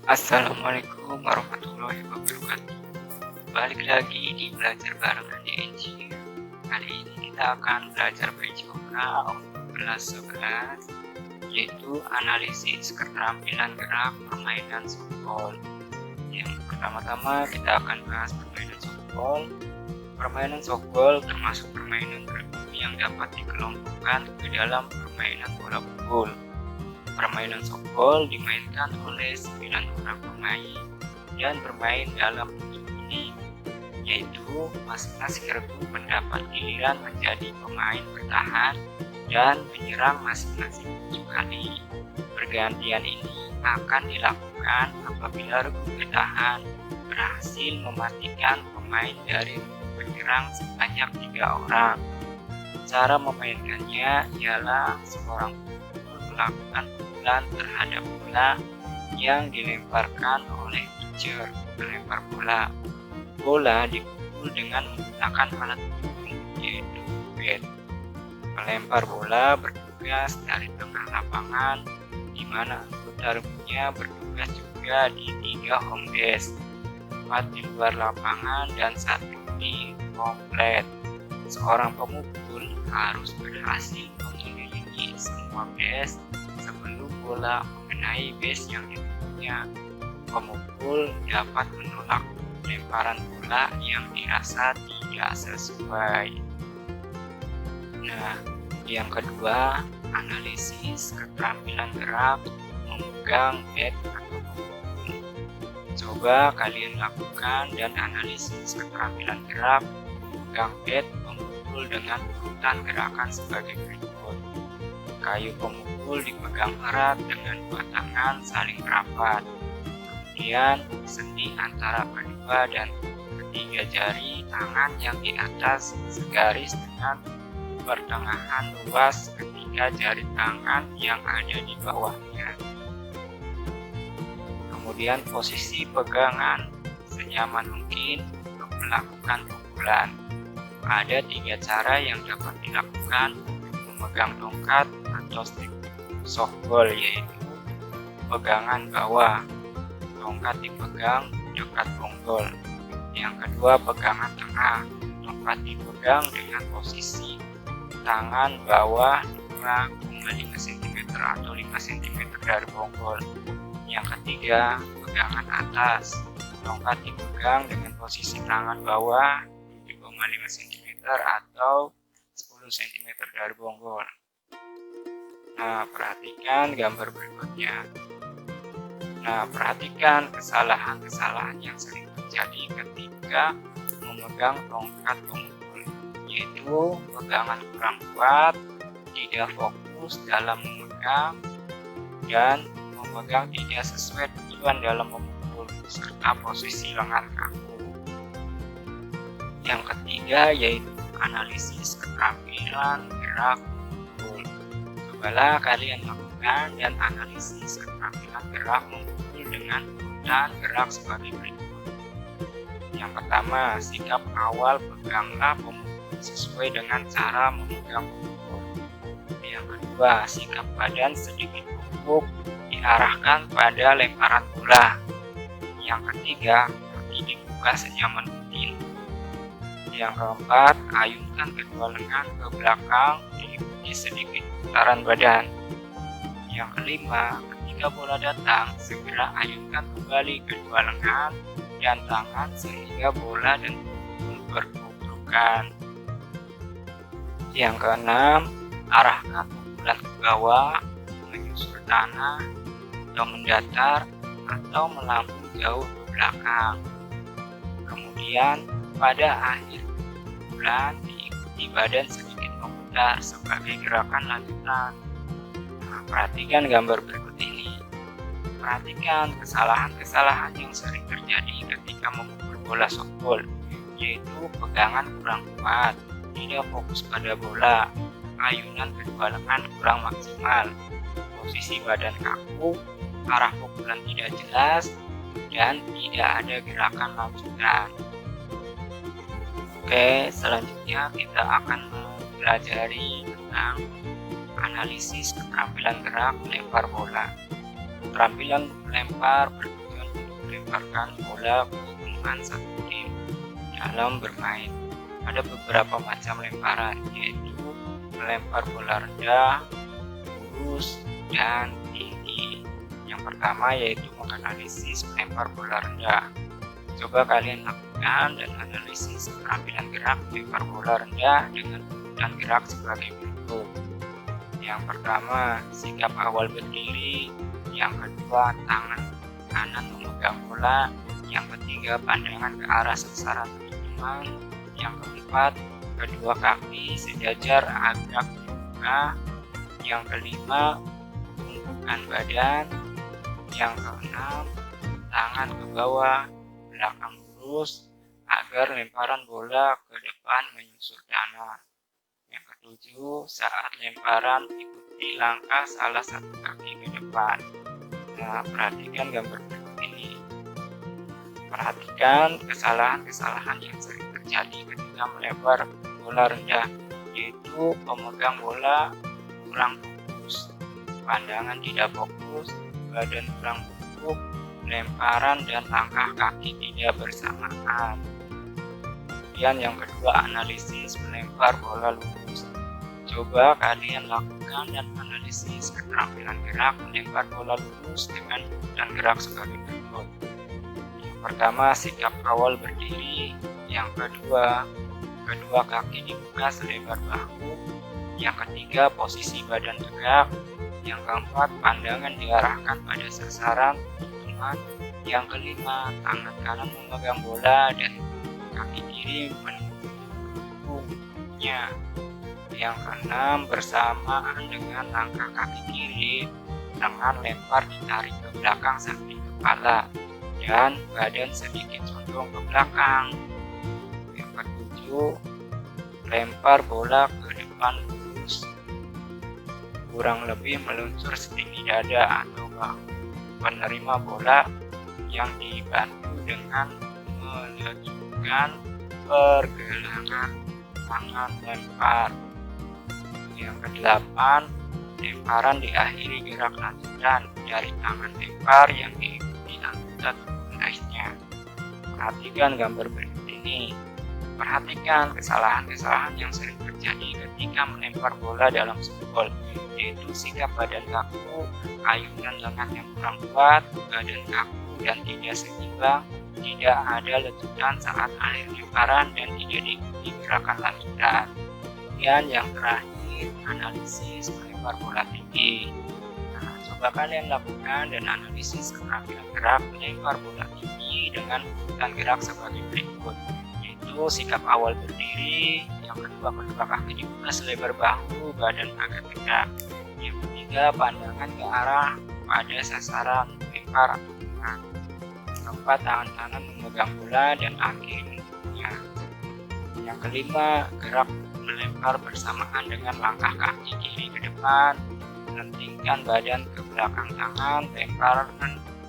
Assalamualaikum warahmatullahi wabarakatuh. Balik lagi di belajar bareng DNG. Kali ini kita akan belajar bait jurnal untuk kelas 11, yaitu analisis keterampilan gerak permainan softball. Yang pertama-tama kita akan bahas permainan softball. Permainan softball termasuk permainan bergu yang dapat dikelompokkan ke dalam permainan bola pukul. Permainan softball dimainkan oleh 9 orang pemain dan bermain dalam bentuk ini, yaitu masing-masing regu mendapat giliran menjadi pemain bertahan dan menyerang masing-masing 7 kali. Pergantian ini akan dilakukan apabila regu bertahan berhasil mematikan pemain dari regu penyerang sebanyak 3 orang. Cara memainkannya ialah seorang melakukan pukulan terhadap bola yang dilemparkan oleh pitcher pelempar bola. Bola dipukul dengan menggunakan alat pukul yaitu bat. Pelempar bola bertugas dari tengah lapangan, di mana anggota regunya bertugas juga di 3 home base, 4 di luar lapangan dan 1 di home plate. Seorang pemukul harus berhasil mengelilingi semua base sebelum bola mengenai base yang ditujunya. Pemukul dapat menolak lemparan bola yang dirasa tidak sesuai. Nah, yang kedua, analisis keterampilan gerak memegang bat atau pemukul. Coba kalian lakukan dan analisis keterampilan gerak memegang bat pemukul dengan urutan gerakan sebagai berikut. Kayu pemukul dipegang erat dengan 2 tangan saling rapat. Kemudian sendi antara kedua dan ketiga jari tangan yang di atas segaris dengan pertengahan luas ketiga jari tangan yang ada di bawahnya. Kemudian posisi pegangan senyaman mungkin untuk melakukan pukulan. Ada 3 cara yang dapat dilakukan untuk memegang tongkat atau stick softball, yaitu pegangan bawah, tongkat dipegang dekat bonggol. Yang kedua, pegangan tengah, tongkat dipegang dengan posisi tangan bawah 2,5 cm atau 5 cm dari bonggol. Yang ketiga, pegangan atas, tongkat dipegang dengan posisi tangan bawah 7,5 cm atau 10 cm dari bonggol. Nah, perhatikan gambar berikutnya. Nah, perhatikan kesalahan-kesalahan yang sering terjadi ketika memegang tongkat pemukul, yaitu pegangan kurang kuat, tidak fokus dalam memegang, dan memegang tidak sesuai tujuan dalam memukul, serta posisi lengan kaku. Yang ketiga yaitu analisis keterampilan gerak memukul. Cobalah kalian lakukan dan analisis keterampilan gerak memukul dengan urutan gerak sebagai berikut. Yang pertama, sikap awal peganglah pemukul sesuai dengan cara memegang pemukul. Yang kedua, sikap badan sedikit bungkuk diarahkan pada lemparan bola. Yang ketiga, kaki dibuka senyaman mungkin. Yang keempat, ayunkan kedua lengan ke belakang diikuti sedikit putaran badan. Yang kelima, ketika bola datang, segera ayunkan kembali kedua lengan dan tangan sehingga bola dan pemukul bertuburukan. Yang keenam, arahkan pukulan ke bawah, menyusur tanah, atau mendatar, atau melambung jauh ke belakang. Kemudian, pada akhir pukulan diikuti badan sedikit memutar sebagai gerakan lanjutan. Nah, perhatikan gambar berikut ini. Perhatikan kesalahan-kesalahan yang sering terjadi ketika memukul bola softball, yaitu pegangan kurang kuat, tidak fokus pada bola, ayunan kedua lengan kurang maksimal, posisi badan kaku, arah pukulan tidak jelas, dan tidak ada gerakan lanjutan. Oke, selanjutnya kita akan mempelajari tentang analisis keterampilan gerak melempar bola. Keterampilan melempar bertujuan melemparkan bola ke lingkungan satu tim dalam bermain. Ada beberapa macam lemparan, yaitu melempar bola rendah, lurus, dan tinggi. Yang pertama yaitu menganalisis melempar bola rendah. Coba kalian lakukan dan analisis keterampilan gerak melempar bola rendah dengan urutan gerak sebagai berikut. Yang pertama, sikap awal berdiri. Yang kedua, tangan kanan memegang bola. Yang ketiga, pandangan ke arah sasaran teman. Yang keempat, kedua kaki sejajar agak terbuka. Yang kelima, tumpukan badan. Yang keenam, tangan ke bawah, belakang lurus agar lemparan bola ke depan menyusur tanah. Yang ketujuh, saat lemparan ikuti langkah salah satu kaki ke depan. Nah, perhatikan gambar berikut ini. Perhatikan kesalahan-kesalahan yang sering terjadi ketika melempar bola rendah, yaitu pemegang bola kurang fokus, pandangan tidak fokus, badan kurang bungkuk, lemparan dan langkah kaki tidak bersamaan. Kemudian yang kedua, analisis melempar bola lurus. Coba kalian lakukan dan analisis keterampilan gerak melempar bola lurus dengan urutan gerak sebagai berikut. Yang pertama, sikap awal berdiri. Yang kedua, kedua kaki dibuka selebar bahu. Yang ketiga, posisi badan tegak. Yang keempat, pandangan diarahkan pada sasaran teman. Yang kelima, tangan kanan memegang bola dan kaki kiri mendukungnya. Yang keenam, bersamaan dengan langkah kaki kiri, tangan lempar ditarik ke belakang samping kepala dan badan sedikit condong ke belakang. Yang ketujuh, lempar bola ke depan lurus, kurang lebih meluncur setinggi dada atau bahu penerima bola yang dibantu dengan menunjukkan pergelangan tangan lempar. Yang kedelapan, lemparan diakhiri gerak lanjutan dari tangan lempar yang diikuti anggota tubuh lainnya. Perhatikan gambar berikut ini. Perhatikan kesalahan-kesalahan yang sering terjadi ketika melempar bola dalam softball, yaitu sikap badan kaku, ayunan lengan yang kurang kuat, badan kaku dan tidak seimbang, tidak ada letupan saat akhir lemparan dan tidak diikuti gerakan lanjutan. Kemudian yang terakhir, analisis melempar bola tinggi. Nah, coba kalian lakukan dan analisis keterampilan gerak melempar bola tinggi dengan urutan gerak sebagai berikut, yaitu sikap awal berdiri. Yang kedua, kedua kaki dibuka selebar bahu, badan agak tegak. Yang ketiga, pandangan ke arah pada sasaran lempar atau tangan. Keempat, tangan kanan memegang bola dan kaki mendukungnya. Yang kelima, gerak melempar bersamaan dengan langkah kaki kiri ke depan, lentingkan badan ke belakang tangan, lemparan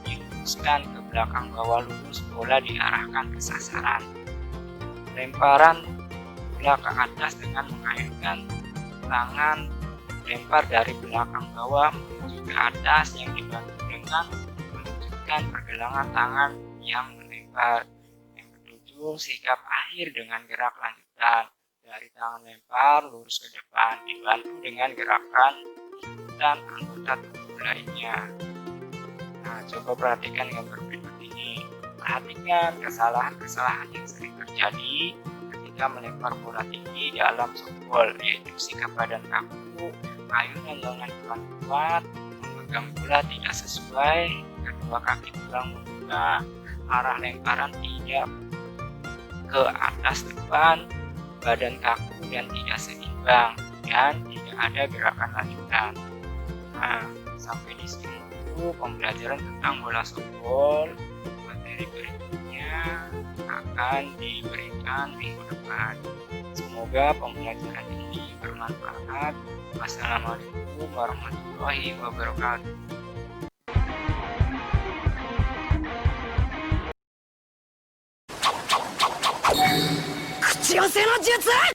diluruskan ke belakang bawah lurus, bola diarahkan ke sasaran. Lemparan bola ke atas dengan mengayunkan tangan, lempar dari belakang bawah menuju ke atas yang dibantu dengan menunjukkan pergelangan tangan yang melempar. Yang ketujuh, sikap akhir dengan gerak lanjutan dari tangan lempar lurus ke depan dibantu dengan gerakan ikutan anggota tubuh lainnya. Nah, coba perhatikan gambar berikut ini. Perhatikan kesalahan-kesalahan yang sering terjadi ketika melempar bola tinggi dalam softball, yaitu sikap badan kaku, ayunan lengan kurang kuat, memegang bola tidak sesuai, kedua kaki kurang membuka, arah lemparan tidak ke atas depan, badan kaku dan tidak seimbang, dan tidak ada gerakan lanjutan. Nah, sampai di sini dulu pembelajaran tentang bola softball. Materi berikutnya akan diberikan minggu depan. Semoga pembelajaran ini bermanfaat. Wassalamualaikum warahmatullahi wabarakatuh. 口寄せの術